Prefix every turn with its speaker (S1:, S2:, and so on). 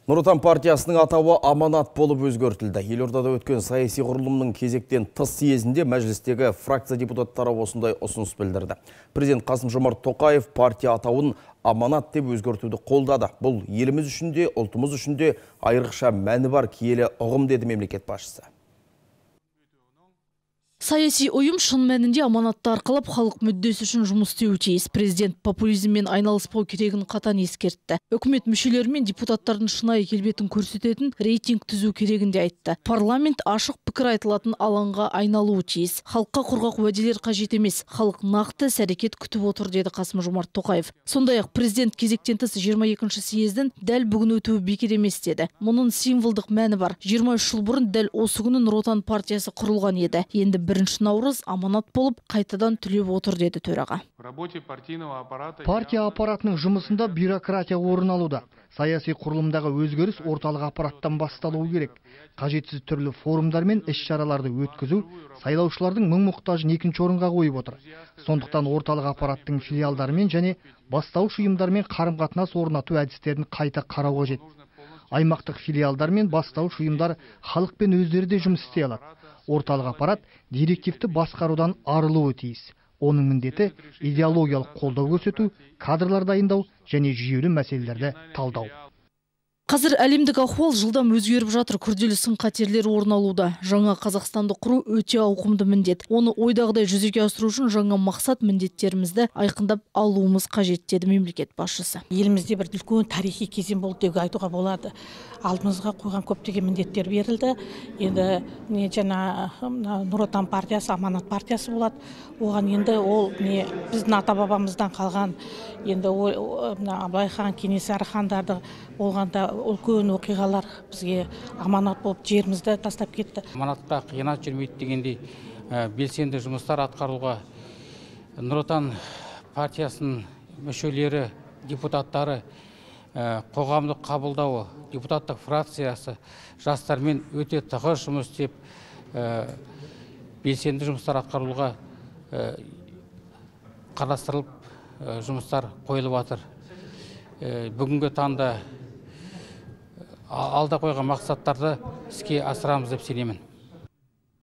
S1: Нұр Отан партиясының атауы аманат болып өзгертілді. Елордада өткен саяси құрылымның кезектен тыс съезінде мәжілістегі фракция депутаттары осындай ұсыныс білдірді. Президент Қасым-Жомарт Тоқаев партия атауын аманат деп өзгертуді қолдады. Бұл еліміз үшін де, ұлтымыз үшін де айрықша мәні бар киелі ұғым, деді мемлекет басшысы.
S2: Саяси ұйым шын мәнінде аманатты арқалап халық мүддесі үшін жұмыс істеуі тиіс. Президент популизммен айналыспау керегін қатаң ескертті. Үкімет мүшелері мен депутаттардың шынайы келбетін көрсететін рейтинг түзу керегін де айтты. Парламент ашық пікір айтылатын алаңға айналуы тиіс. Халыққа құрғақ уәделер қажет емес, халық нақты іс-әрекет күтіп отыр, деді Қасым-Жомарт Тоқаев. Сондай-ақ президент кезектен тыс 22-ші съездің дәл бүгін өтуі бекер емес деді. Мұның символдық мәні бар. 23 жыл бұрын дәл осы күні Нұр Отан партиясы құрылған еді. Енді 1 наурыз аманат болып қайтадан түлеп отыр, деді төраға.
S3: Партия аппаратының жұмысында бюрократия орын алуда. Саяси құрылымдағы өзгеріс орталық аппараттан басталуы керек. Қажетсіз түрлі форумдар мен іс-шараларды өткізу сайлаушылардың мұң-мұқтажын екінші орынға қойып отыр. Сондықтан орталық аппараттың филиалдарымен және бастауыш ұйымдармен қарым-қатынас орнату әдістерін қайта қарау қажет. Аймақтық филиалдар мен бастауыш ұйымдар халықпен өздері де жұмыс істей алады. Орталық аппарат директивті басқарудан арылуы тиіс. Оның міндеті идеологиялық қолдау көрсету, кадрлар дайындау және жүйелі мәселелерді талдау.
S2: Қазір әлемдік ахуал жылдам өзгеріп жатыр, күрделі сын-қатерлер орын алуда. Жаңа Қазақстанды құру өте ауқымды міндет. Оны ойдағыдай жүзеге асыру үшін жаңа мақсат міндеттерімізді айқындап алуымыз қажет, деді мемлекет басшысы.
S4: Елімізде бір үлкен тарихи кезең болды деп айтуға болады. Алдымызға қойған көптеген міндеттер берілді. Енді жаңа Нұр Отан партиясы, аманат партиясы болады. Оған енді ол біздің ата-бабамыздан қалған, енді Абылай хан, Кенесары хандарды болғанда үлкен оқиғалар бізге аманат болып жерімізді тастап кетті.
S5: Аманатқа қиянат жүрмейді дегендей белсенді жұмыстар атқаруға Нұр Отан партиясының мүшелері, депутаттары, қоғамдық қабылдауы, депутаттық фракциясы жастармен өте тығыз жұмыс істеп, белсенді жұмыстар атқаруға қарастырылып, жұмыстар қойылып жатыр. Бүгінгі таңда алда қойған мақсаттарды іске асырамыз деп сенемін.